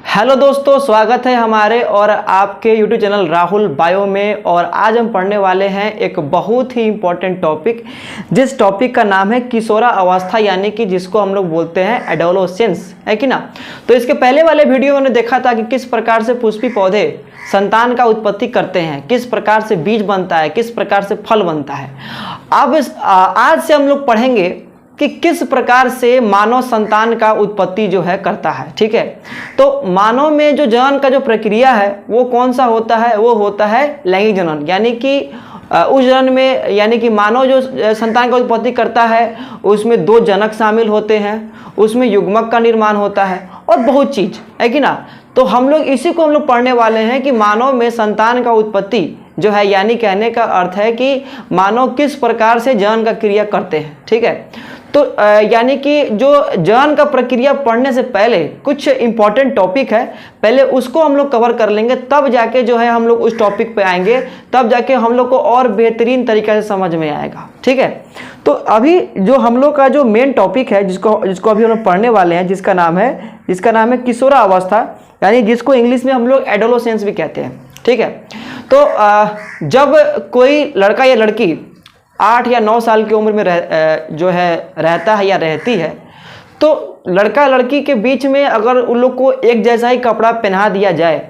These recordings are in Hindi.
हेलो दोस्तों, स्वागत है हमारे और आपके YouTube चैनल राहुल बायो में। और आज हम पढ़ने वाले हैं एक बहुत ही इम्पोर्टेंट टॉपिक, जिस टॉपिक का नाम है किशोरा अवस्था, यानी कि जिसको हम लोग बोलते हैं एडोलेसेंस, है कि ना। तो इसके पहले वाले वीडियो में देखा था कि किस प्रकार से पुष्पी पौधे संतान का उत्पत्ति करते हैं, किस प्रकार से बीज बनता है, किस प्रकार से फल बनता है। अब आज से हम लोग पढ़ेंगे कि किस प्रकार से मानव संतान का उत्पत्ति जो है करता है। ठीक है, तो मानव में जो जनन का जो प्रक्रिया है वो कौन सा होता है, वो होता है लैंगिक जनन। यानी कि उस जनन में, यानी कि मानव जो संतान का उत्पत्ति करता है उसमें दो जनक शामिल होते हैं, उसमें युग्मक का निर्माण होता है और बहुत चीज़, है कि ना। तो हम लोग इसी को हम लोग पढ़ने वाले हैं कि मानव में संतान का उत्पत्ति जो है, यानी कहने का अर्थ है कि मानव किस प्रकार से जनन का क्रिया करते हैं। ठीक है, तो यानी कि जो जनन का प्रक्रिया पढ़ने से पहले कुछ इंपॉर्टेंट टॉपिक है, पहले उसको हम लोग कवर कर लेंगे, तब जाके जो है हम लोग उस टॉपिक पे आएंगे, तब जाके हम लोग को और बेहतरीन तरीके से समझ में आएगा। ठीक है, तो अभी जो हम लोग का जो मेन टॉपिक है, जिसको अभी हम लोग पढ़ने वाले हैं, जिसका नाम है किशोरा अवस्था, यानी जिसको इंग्लिश में हम लोग एडोलेसेंस भी कहते हैं। ठीक है, तो जब कोई लड़का या लड़की 8 या 9 साल की उम्र में रहता है या रहती है, तो लड़का लड़की के बीच में अगर उन लोग को एक जैसा ही कपड़ा पहना दिया जाए,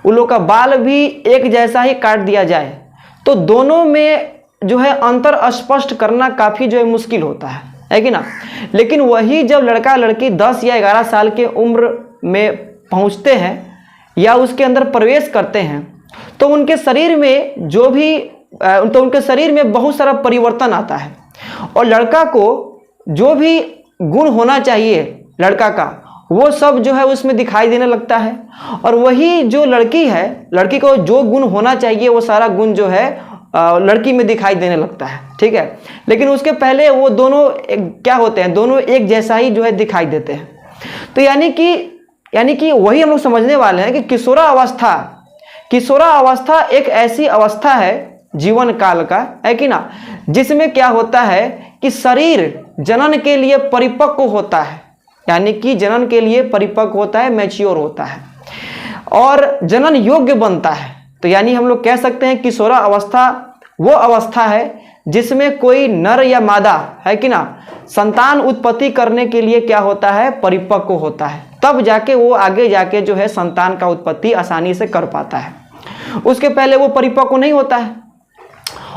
उन लोग का बाल भी एक जैसा ही काट दिया जाए, तो दोनों में जो है अंतर स्पष्ट करना काफ़ी जो है मुश्किल होता है कि ना। लेकिन वही जब लड़का लड़की 10 या 11 साल के उम्र में पहुँचते हैं या उसके अंदर प्रवेश करते हैं, तो उनके शरीर में बहुत सारा परिवर्तन आता है। और लड़का को जो भी गुण होना चाहिए लड़का का, वो सब जो है उसमें दिखाई देने लगता है। और वही जो लड़की है, लड़की को जो गुण होना चाहिए वो सारा गुण जो है लड़की में दिखाई देने लगता है। ठीक है, लेकिन उसके पहले वो दोनों क्या होते हैं, दोनों एक जैसा ही जो है दिखाई देते हैं। तो यानी कि वही हम लोग समझने वाले हैं कि किशोरा अवस्था एक ऐसी अवस्था है जीवन काल का, है कि ना, जिसमें क्या होता है कि शरीर जनन के लिए परिपक्व होता है, यानी कि जनन के लिए परिपक्व होता है, मैच्योर होता है और जनन योग्य बनता है। तो यानी हम लोग कह सकते हैं किशोरा अवस्था वो अवस्था है जिसमें कोई नर या मादा, है कि ना, संतान उत्पत्ति करने के लिए क्या होता है, परिपक्व होता है, तब जाके वो आगे जाके जो है संतान का उत्पत्ति आसानी से कर पाता है। उसके पहले वो परिपक्व नहीं होता है।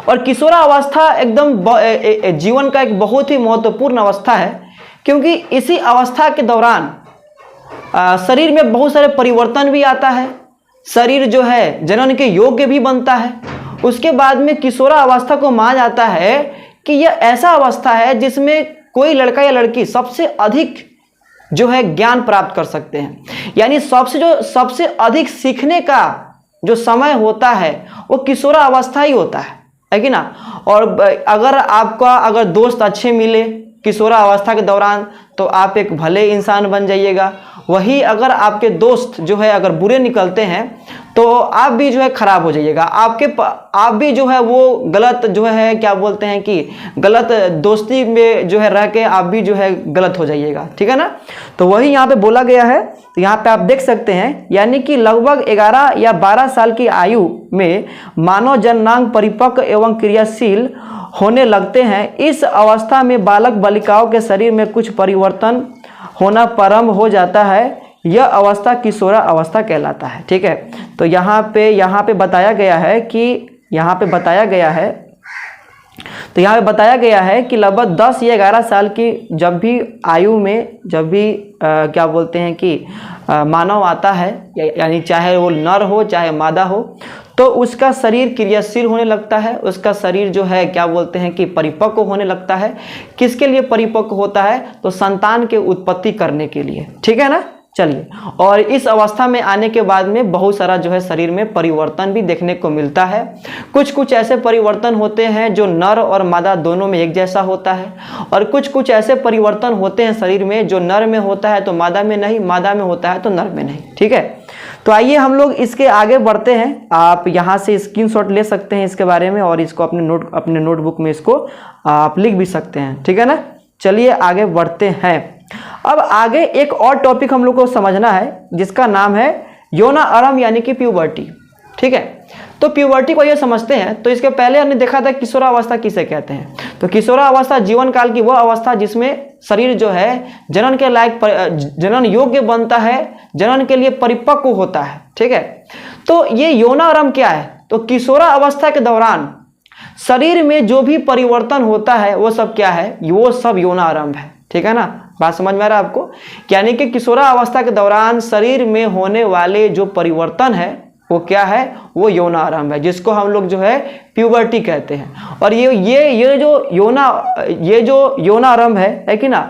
और किशोरा अवस्था एकदम जीवन का एक बहुत ही महत्वपूर्ण अवस्था है, क्योंकि इसी अवस्था के दौरान शरीर में बहुत सारे परिवर्तन भी आता है, शरीर जो है जनन के योग्य भी बनता है। उसके बाद में किशोरा अवस्था को माना जाता है कि यह ऐसा अवस्था है जिसमें कोई लड़का या लड़की सबसे अधिक जो है ज्ञान प्राप्त कर सकते हैं, यानी सबसे अधिक सीखने का जो समय होता है वो किशोरा अवस्था ही होता है कि ना। और अगर दोस्त अच्छे मिले किशोरा अवस्था के दौरान, तो आप एक भले इंसान बन जाइएगा। वही अगर आपके दोस्त जो है अगर बुरे निकलते हैं, तो आप भी जो है खराब हो जाइएगा। आप भी जो है वो गलत जो है क्या बोलते हैं कि गलत दोस्ती में जो है रह के आप भी जो है गलत हो जाइएगा। ठीक है ना, तो वही यहाँ पे बोला गया है। तो यहाँ पे आप देख सकते हैं, यानी कि लगभग 11 या 12 साल की आयु में मानव जननांग परिपक्व एवं क्रियाशील होने लगते हैं। इस अवस्था में बालक बालिकाओं के शरीर में कुछ परिवर्तन होना प्रारंभ हो जाता है। यह अवस्था किशोरा अवस्था कहलाता है। ठीक है, तो यहाँ पे बताया गया है कि लगभग 10 या 11 साल की जब भी आयु में क्या बोलते हैं कि मानव आता है, यानी चाहे वो नर हो चाहे मादा हो, तो उसका शरीर क्रियाशील होने लगता है। उसका शरीर जो है क्या बोलते हैं कि परिपक्व होने लगता है। किसके लिए परिपक्व होता है, तो संतान के उत्पत्ति करने के लिए। ठीक है ना, चलिए। और इस अवस्था में आने के बाद में बहुत सारा जो है शरीर में परिवर्तन भी देखने को मिलता है। कुछ ऐसे परिवर्तन होते हैं जो नर और मादा दोनों में एक जैसा होता है, और कुछ ऐसे परिवर्तन होते हैं शरीर में जो नर में होता है तो मादा में नहीं, मादा में होता है तो नर में नहीं। ठीक है, तो आइए हम लोग इसके आगे बढ़ते हैं। आप यहाँ से स्क्रीनशॉट ले सकते हैं इसके बारे में, और इसको अपने नोटबुक में इसको आप लिख भी सकते हैं। ठीक है ना, चलिए आगे बढ़ते हैं। अब आगे एक और टॉपिक हम लोग को समझना है जिसका नाम है यौन आरंभ यानी कि प्यूबर्टी। ठीक है, तो प्यूबर्टी को ये समझते हैं। तो इसके पहले हमने देखा था किशोरावस्था किसे कहते हैं। तो किशोरावस्था जीवन काल की वह अवस्था जिसमें शरीर जो है जनन के लायक, जनन योग्य बनता है, जनन के लिए परिपक्व होता है। ठीक है, तो ये यौन आरंभ क्या है? तो किशोरावस्था के दौरान शरीर में जो भी परिवर्तन होता है वो सब क्या है? वो सब यौन आरंभ है। ठीक है ना, बात समझ में आ रहा है आपको? यानी कि किशोरावस्था के दौरान शरीर में होने वाले जो परिवर्तन है वो क्या है? वो यौन आरंभ है, जिसको हम लोग जो है प्यूबर्टी कहते हैं। और ये जो यौन आरंभ है कि ना,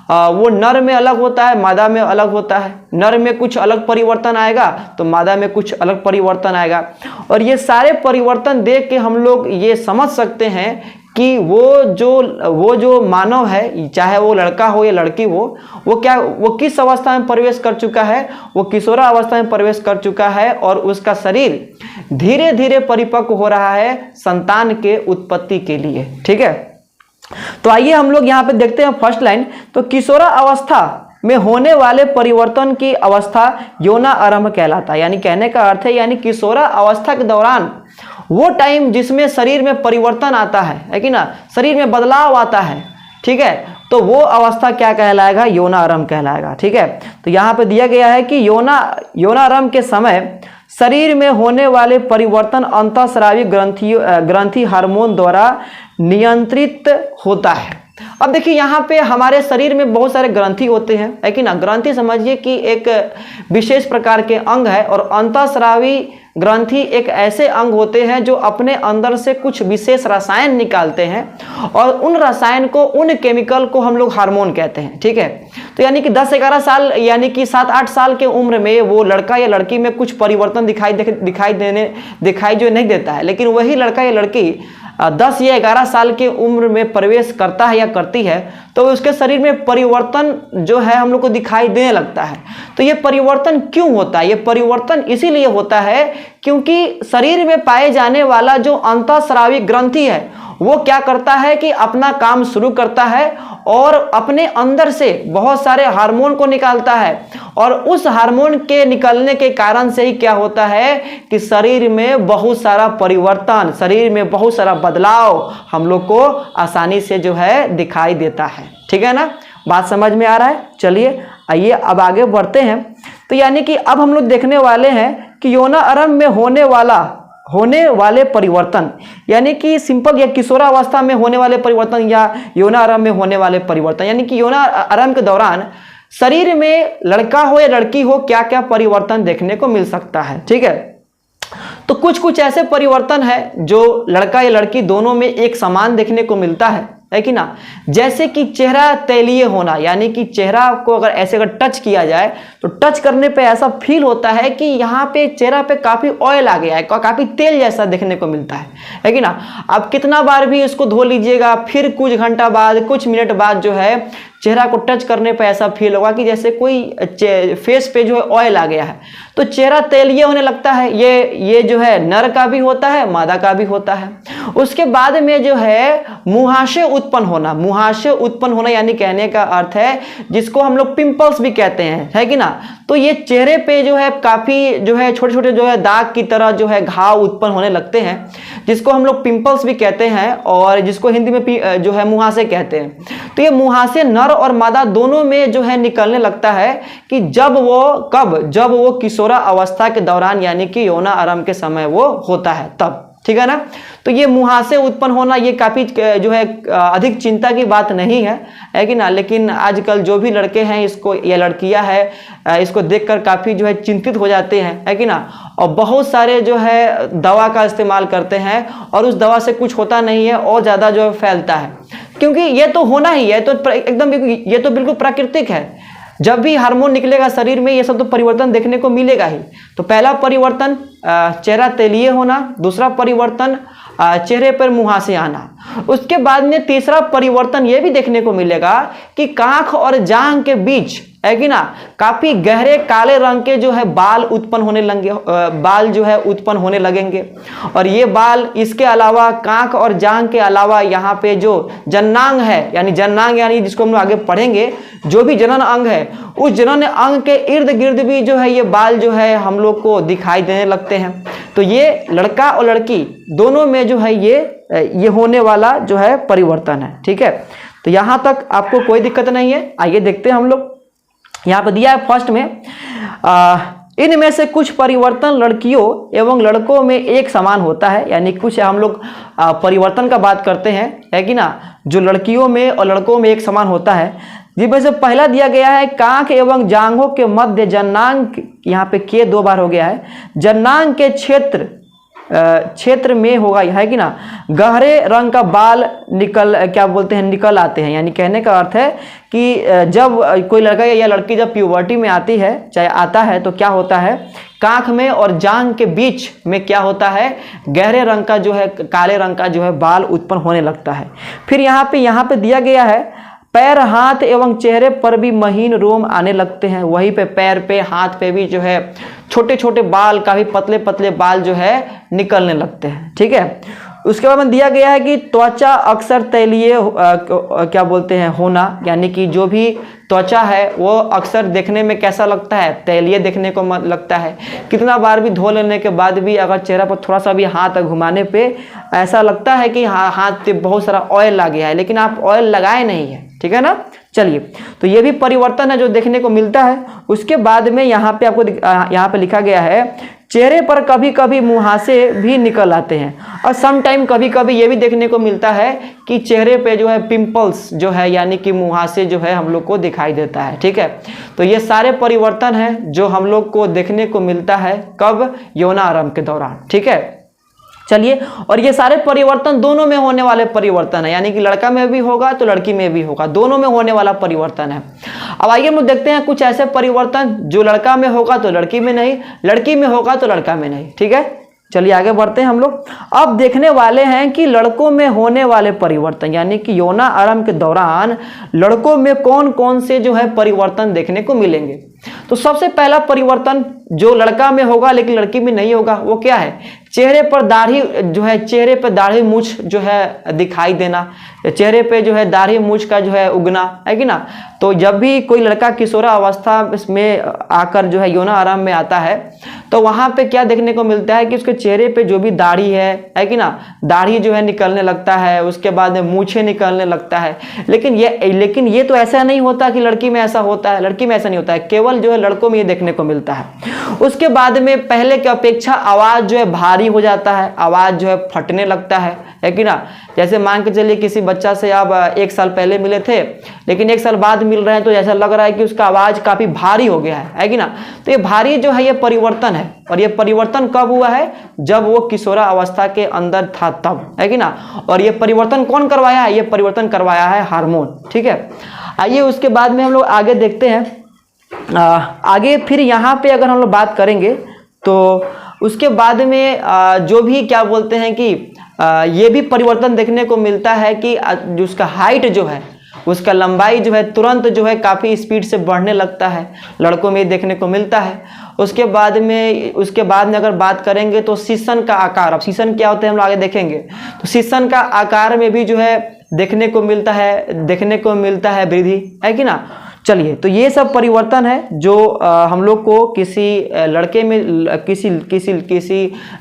वो नर में अलग होता है, मादा में अलग होता है। नर में कुछ अलग परिवर्तन आएगा तो मादा में कुछ अलग परिवर्तन आएगा। और ये सारे परिवर्तन देख के हम लोग ये समझ सकते हैं कि वो जो मानव है, चाहे वो लड़का हो या लड़की हो, वो किस अवस्था में प्रवेश कर चुका है? वो किशोरावस्था में प्रवेश कर चुका है और उसका शरीर धीरे धीरे परिपक्व हो रहा है संतान के उत्पत्ति के लिए। ठीक है, तो आइए हम लोग यहाँ पे देखते हैं फर्स्ट लाइन। तो किशोरावस्था में होने वाले परिवर्तन की अवस्था यौन आरंभ कहलाता है। यानी कहने का अर्थ है, यानी किशोरावस्था के दौरान वो टाइम जिसमें शरीर में परिवर्तन आता है कि ना, शरीर में बदलाव आता है। ठीक है, तो वो अवस्था क्या कहलाएगा? यौन आरंभ कहलाएगा। ठीक है, तो यहाँ पे दिया गया है कि यौन आरंभ के समय शरीर में होने वाले परिवर्तन अंतःस्रावी ग्रंथि हार्मोन द्वारा नियंत्रित होता है। अब देखिए यहाँ पे हमारे शरीर में बहुत सारे ग्रंथि होते हैं, है कि ना। ग्रंथि समझिए कि एक विशेष प्रकार के अंग है, और अंतःस्रावी ग्रंथि एक ऐसे अंग होते हैं जो अपने अंदर से कुछ विशेष रसायन निकालते हैं, और उन रसायन को, उन केमिकल को हम लोग हार्मोन कहते हैं। ठीक है, तो यानी कि 10-11 साल यानी कि 7-8 साल के उम्र में वो लड़का या लड़की में कुछ परिवर्तन दिखाई जो नहीं देता है, लेकिन वही लड़का या लड़की 10 या 11 साल की उम्र में प्रवेश करता है या करती है, तो उसके शरीर में परिवर्तन जो है हम लोग को दिखाई देने लगता है। तो ये परिवर्तन क्यों होता है? ये परिवर्तन इसीलिए होता है क्योंकि शरीर में पाए जाने वाला जो अंतःस्रावी ग्रंथि है वो क्या करता है कि अपना काम शुरू करता है और अपने अंदर से बहुत सारे हार्मोन को निकालता है, और उस हार्मोन के निकलने के कारण से ही क्या होता है कि शरीर में बहुत सारा परिवर्तन, शरीर में बहुत सारा बदलाव हम लोग को आसानी से जो है दिखाई देता है। ठीक है ना, बात समझ में आ रहा है? चलिए आइए अब आगे बढ़ते हैं। तो यानी कि अब हम लोग देखने वाले हैं कि यौन आरंभ में होने वाले परिवर्तन, यानी कि सिंपल या किशोरावस्था में होने वाले परिवर्तन या यौन आरंभ में होने वाले परिवर्तन, यानी कि यौन आरंभ के दौरान शरीर में लड़का हो या लड़की हो क्या क्या परिवर्तन देखने को मिल सकता है। ठीक है, तो कुछ ऐसे परिवर्तन है जो लड़का या लड़की दोनों में एक समान देखने को मिलता है कि ना। जैसे कि चेहरा तैलीय होना, यानी कि चेहरा को अगर टच किया जाए तो टच करने पे ऐसा फील होता है कि यहाँ पे चेहरा पे काफ़ी ऑयल आ गया है, काफ़ी तेल जैसा देखने को मिलता है कि ना। आप कितना बार भी इसको धो लीजिएगा, फिर कुछ घंटा बाद, कुछ मिनट बाद जो है चेहरा को टच करने पे ऐसा फील होगा कि जैसे कोई फेस पे जो है ऑयल आ गया है। तो चेहरा तैलीय होने लगता है। ये जो है नर का भी होता है, मादा का भी होता है। उसके बाद में जो है मुहासे उत्पन्न होना यानी कहने का अर्थ है जिसको हम लोग पिंपल्स भी कहते हैं, है कि ना। तो ये चेहरे पे जो है काफ़ी जो है छोटे छोटे जो है दाग की तरह जो है घाव उत्पन्न होने लगते हैं, जिसको हम लोग पिंपल्स भी कहते हैं, और जिसको हिंदी में जो है मुहासे कहते हैं। तो ये मुहासे नर और मादा दोनों में जो है निकलने लगता है कि जब वो किशोरावस्था के दौरान, यानी कि यौन आरंभ के समय वो होता है तब। ठीक है ना। तो ये मुहासे उत्पन्न होना ये काफ़ी जो है अधिक चिंता की बात नहीं है कि ना। लेकिन आजकल जो भी लड़के हैं इसको या लड़कियां हैं इसको देखकर काफ़ी जो है चिंतित हो जाते हैं, है कि ना। और बहुत सारे जो है दवा का इस्तेमाल करते हैं और उस दवा से कुछ होता नहीं है और ज़्यादा जो है फैलता है, क्योंकि ये तो होना ही है, तो एकदम ये तो बिल्कुल प्राकृतिक है। जब भी हार्मोन निकलेगा शरीर में ये सब तो परिवर्तन देखने को मिलेगा ही। तो पहला परिवर्तन चेहरा तैलीय होना, दूसरा परिवर्तन चेहरे पर मुहासे आना। उसके बाद में तीसरा परिवर्तन ये भी देखने को मिलेगा कि कांख और जांघ के बीच है कि ना, काफी गहरे काले रंग के जो है बाल उत्पन्न होने लगेंगे, बाल जो है उत्पन्न होने लगेंगे। और ये बाल इसके अलावा कांख और जांघ के अलावा यहाँ पे जो जननांग है, यानी जननांग यानी जिसको हम लोग आगे पढ़ेंगे, जो भी जनन अंग है उस जनन अंग के इर्द गिर्द भी जो है ये बाल जो है हम लोग को दिखाई देने लगते हैं। तो ये लड़का और लड़की दोनों में जो है ये होने वाला जो है परिवर्तन है। ठीक है, तो यहां तक आपको कोई दिक्कत नहीं है। आइए देखते हैं हम लोग, यहाँ पर दिया है फर्स्ट में, इनमें से कुछ परिवर्तन लड़कियों एवं लड़कों में एक समान होता है। यानी कुछ हम लोग परिवर्तन का बात करते हैं, है कि ना, जो लड़कियों में और लड़कों में एक समान होता है। जिसमें से पहला दिया गया है कांख एवं जांघों के मध्य जननांग, यहाँ पे के 2 बार हो गया है, जननांग के क्षेत्र में होगा, है कि ना, गहरे रंग का बाल निकल आते हैं। यानी कहने का अर्थ है कि जब कोई लड़का या लड़की जब प्यूबर्टी में आती है, चाहे आता है, तो क्या होता है, कांख में और जांघ के बीच में क्या होता है, गहरे रंग का जो है, काले रंग का जो है बाल उत्पन्न होने लगता है। फिर यहाँ पे दिया गया है पैर, हाथ एवं चेहरे पर भी महीन रोम आने लगते हैं। वहीं पे पैर पे, हाथ पे भी जो है छोटे छोटे बाल, काफी पतले पतले बाल जो है निकलने लगते हैं। ठीक है, उसके बाद में दिया गया है कि त्वचा अक्सर तैलीय होना, यानी कि जो भी त्वचा है वो अक्सर देखने में कैसा लगता है, तैलीय देखने को लगता है। कितना बार भी धो लेने के बाद भी अगर चेहरा पर थोड़ा सा भी हाथ घुमाने पे ऐसा लगता है कि हाथ पे बहुत सारा ऑयल लग गया है, लेकिन आप ऑयल लगाए नहीं है। ठीक है ना, चलिए, तो ये भी परिवर्तन है जो देखने को मिलता है। उसके बाद में यहाँ पे आपको यहाँ पे लिखा गया है चेहरे पर कभी कभी मुहासे भी निकल आते हैं, और सम टाइम कभी कभी ये भी देखने को मिलता है कि चेहरे पे जो है पिंपल्स जो है, यानी कि मुहासे जो है हम लोग को दिखाई देता है। ठीक है, तो ये सारे परिवर्तन हैं जो हम लोग को देखने को मिलता है कब, यौनारंभ के दौरान। ठीक है, चलिए, और ये सारे परिवर्तन दोनों में होने वाले परिवर्तन है, यानी कि लड़का में भी होगा तो लड़की में भी होगा, दोनों में होने वाला परिवर्तन है। अब आइए हम लोग देखते हैं कुछ ऐसे परिवर्तन जो लड़का में होगा तो लड़की में नहीं, लड़की में होगा तो लड़का में नहीं। ठीक है, चलिए आगे बढ़ते हैं हम लोग। अब देखने वाले हैं कि लड़कों में होने वाले परिवर्तन, यानी कि यौनारंभ के दौरान लड़कों में कौन कौन से जो है परिवर्तन देखने को मिलेंगे। तो सबसे पहला परिवर्तन जो लड़का में होगा लेकिन लड़की में नहीं होगा, वो क्या है, चेहरे पर दाढ़ी जो है, चेहरे पर दाढ़ी मूछ जो है दिखाई देना, चेहरे पे जो है दाढ़ी मूछ का जो है उगना, है कि ना। तो जब भी कोई लड़का किशोरावस्था में आकर जो है यौनारंभ में आता है, तो वहां पे क्या देखने को मिलता है कि उसके चेहरे पे जो भी दाढ़ी है कि ना, दाढ़ी जो है निकलने लगता है, उसके बाद में मूछें निकलने लगता है। लेकिन ये तो ऐसा नहीं होता कि लड़की में ऐसा होता है, लड़की में ऐसा नहीं होता है, केवल जो है लड़कों में ये देखने को मिलता है। उसके बाद में पहले की अपेक्षा आवाज जो है भारी हो जाता है, आवाज जो है फटने लगता है कि ना। जैसे मान के चलिए किसी बच्चा से आप 1 साल पहले मिले थे, लेकिन 1 साल बाद मिल रहे हैं, तो ऐसा लग रहा है कि उसका आवाज काफी भारी हो गया है कि ना। तो ये भारी जो है ये परिवर्तन है, और ये परिवर्तन कब हुआ है, जब वो किशोरावस्था के अंदर था तब, है कि ना। और ये परिवर्तन कौन करवाया है, ये परिवर्तन करवाया है हार्मोन। ठीक है, आइए उसके बाद में हम लोग आगे देखते हैं। आगे फिर यहाँ पे अगर हम लोग बात करेंगे तो उसके बाद में जो भी क्या बोलते हैं कि ये भी परिवर्तन देखने को मिलता है कि जो उसका हाइट जो है, उसका लंबाई जो है तुरंत जो है काफ़ी स्पीड से बढ़ने लगता है, लड़कों में देखने को मिलता है। उसके बाद में अगर बात करेंगे तो शीशन का आकार, अब शीशन क्या होते हैं हम लोग आगे देखेंगे। तो शीशन का आकार में भी जो है देखने को मिलता है वृद्धि, है कि ना। चलिए, तो ये सब परिवर्तन है जो हम लोग को किसी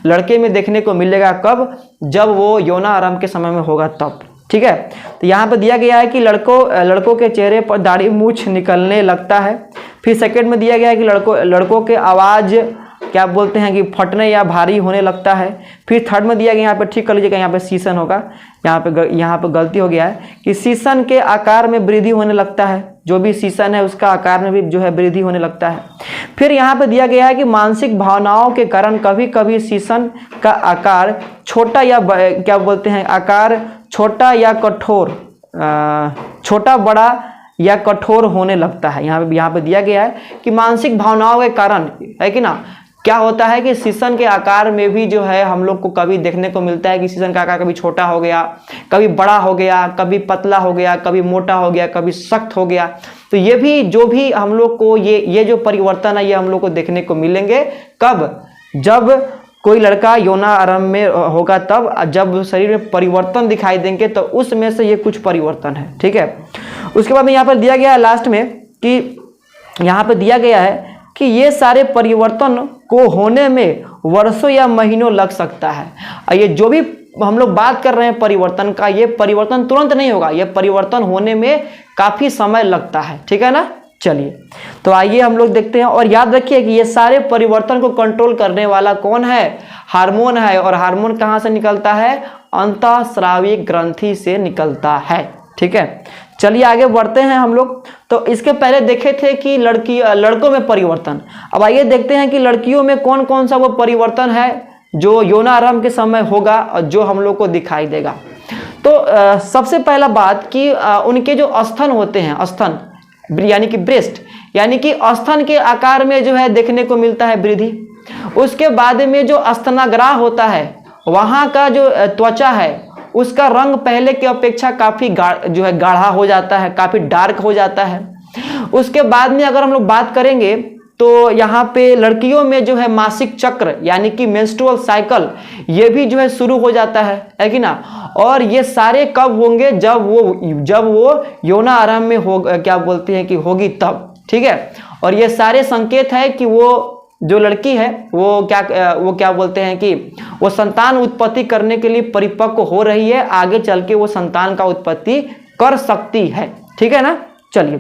लड़के में देखने को मिलेगा कब, जब वो यौनारंभ के समय में होगा तब। ठीक है, तो यहाँ पर दिया गया है कि लड़कों के चेहरे पर दाढ़ी मूछ निकलने लगता है। फिर सेकंड में दिया गया है कि लड़कों के आवाज़ क्या बोलते हैं कि फटने या भारी होने लगता है। फिर थर्ड में दिया गया, यहाँ पे ठीक कर लीजिएगा, यहाँ पे शीशन होगा, यहाँ पे गलती हो गया है कि शीशन के आकार में वृद्धि होने लगता है, जो भी शीशन है उसका आकार में भी जो है वृद्धि होने लगता है। फिर यहाँ पे दिया गया है कि मानसिक भावनाओं के कारण कभी कभी शीशन का आकार छोटा या क्या बोलते हैं, आकार छोटा या कठोर, छोटा बड़ा या कठोर होने लगता है। यहाँ पे दिया गया है कि मानसिक भावनाओं के कारण, है कि ना, क्या होता है कि शीशन के आकार में भी जो है हम लोग को कभी देखने को मिलता है कि शीशन का आकार कभी छोटा हो गया, कभी बड़ा हो गया, कभी पतला हो गया, कभी मोटा हो गया, कभी सख्त हो गया। तो ये भी जो भी हम लोग को ये जो परिवर्तन है ये हम लोग को देखने को मिलेंगे कब, जब कोई लड़का यौन आरंभ में होगा, तब जब शरीर में परिवर्तन दिखाई देंगे तो उसमें से ये कुछ परिवर्तन है। ठीक है, उसके बाद में यहाँ पर दिया गया है लास्ट में कि यहाँ पर दिया गया है कि ये सारे परिवर्तन को होने में वर्षों या महीनों लग सकता है। ये जो भी हम लोग बात कर रहे हैं परिवर्तन का, ये परिवर्तन तुरंत नहीं होगा, ये परिवर्तन होने में काफ़ी समय लगता है। ठीक है ना। चलिए तो आइए हम लोग देखते हैं, और याद रखिए कि ये सारे परिवर्तन को कंट्रोल करने वाला कौन है, हार्मोन है। और हार्मोन कहाँ से निकलता है, अंतःस्रावी ग्रंथि से निकलता है। ठीक है, चलिए आगे बढ़ते हैं हम लोग। तो इसके पहले देखे थे कि लड़कों में परिवर्तन, अब आइए देखते हैं कि लड़कियों में कौन कौन सा वो परिवर्तन है जो यौन आरंभ के समय होगा और जो हम लोग को दिखाई देगा। तो सबसे पहला बात कि उनके जो स्तन होते हैं, स्तन यानी कि ब्रेस्ट, यानी कि स्तन के आकार में जो है देखने को मिलता है वृद्धि। उसके बाद में जो स्तनाग्र होता है वहाँ का जो त्वचा है उसका रंग पहले की अपेक्षा काफ़ी जो है गाढ़ा हो जाता है, काफ़ी डार्क हो जाता है। उसके बाद में अगर हम लोग बात करेंगे तो यहाँ पे लड़कियों में जो है मासिक चक्र यानी कि मेंस्ट्रुअल साइकिल ये भी जो है शुरू हो जाता है कि ना। और ये सारे कब होंगे, जब वो यौन आरंभ में हो, क्या बोलते हैं कि होगी तब। ठीक है, और ये सारे संकेत है कि वो जो लड़की है वो क्या बोलते हैं कि वो संतान उत्पत्ति करने के लिए परिपक्व हो रही है, आगे चल के वो संतान का उत्पत्ति कर सकती है। ठीक है ना। चलिए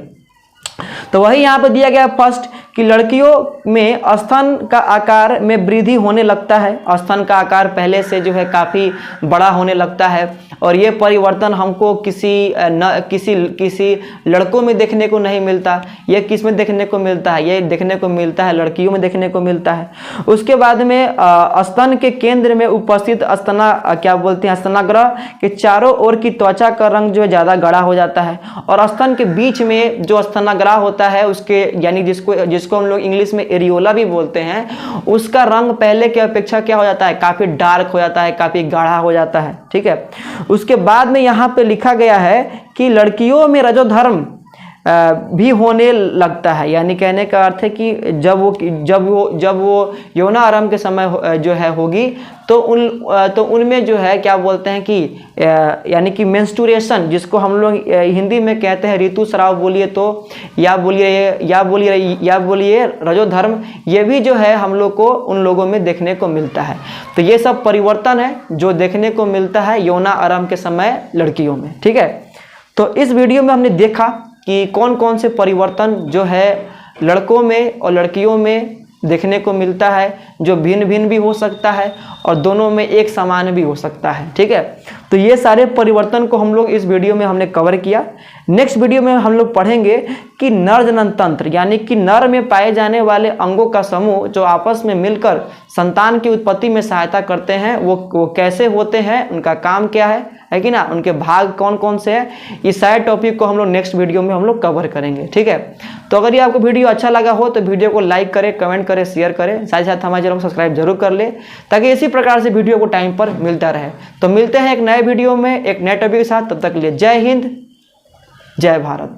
तो वही यहाँ पे दिया गया फर्स्ट कि लड़कियों में स्तन का आकार में वृद्धि होने लगता है, स्तन का आकार पहले से जो है काफ़ी बड़ा होने लगता है। और ये परिवर्तन हमको किसी लड़कों में देखने को नहीं मिलता, ये किस में देखने को मिलता है, ये देखने को मिलता है लड़कियों में देखने को मिलता है। उसके बाद में स्तन के केंद्र में उपस्थित स्तनाग्र के चारों ओर की त्वचा का रंग जो है ज़्यादा गाढ़ा हो जाता है। और स्तन के बीच में जो स्तनाग्र होता है उसके यानी जिसको हम लोग इंग्लिश में एरियोला भी बोलते हैं, उसका रंग पहले की अपेक्षा क्या हो जाता है, काफ़ी डार्क हो जाता है, काफ़ी गाढ़ा हो जाता है। ठीक है, उसके बाद में यहाँ पे लिखा गया है कि लड़कियों में रजोधर्म भी होने लगता है, यानी कहने का अर्थ है कि जब वो यौन आरंभ के समय जो है होगी तो उनमें जो है क्या बोलते हैं कि यानी कि मेंस्ट्रुएशन, जिसको हम लोग हिंदी में कहते हैं ऋतुस्राव बोलिए तो, या बोलिए रजोधर्म, ये भी जो है हम लोग को उन लोगों में देखने को मिलता है। तो ये सब परिवर्तन है जो देखने को मिलता है यौन आरंभ के समय लड़कियों में। ठीक है, तो इस वीडियो में हमने देखा कि कौन कौन से परिवर्तन जो है लड़कों में और लड़कियों में देखने को मिलता है, जो भिन्न भिन्न भी हो सकता है और दोनों में एक समान भी हो सकता है। ठीक है, तो ये सारे परिवर्तन को हम लोग इस वीडियो में हमने कवर किया। नेक्स्ट वीडियो में हम लोग पढ़ेंगे कि नर जनन तंत्र यानी कि नर में पाए जाने वाले अंगों का समूह जो आपस में मिलकर संतान की उत्पत्ति में सहायता करते हैं वो कैसे होते हैं, उनका काम क्या है कि ना, उनके भाग कौन कौन से हैं। इस सारे टॉपिक को हम लोग नेक्स्ट वीडियो में हम लोग कवर करेंगे। ठीक है, तो अगर ये आपको वीडियो अच्छा लगा हो तो वीडियो को लाइक करें, कमेंट करें, शेयर करें, साथ ही साथ हमारे चैनल को सब्सक्राइब जरूर कर ले ताकि इसी प्रकार से वीडियो को टाइम पर मिलता रहे। तो मिलते हैं एक नए वीडियो में एक नए टॉपिक के साथ, तब तक के लिए जय हिंद, जय भारत।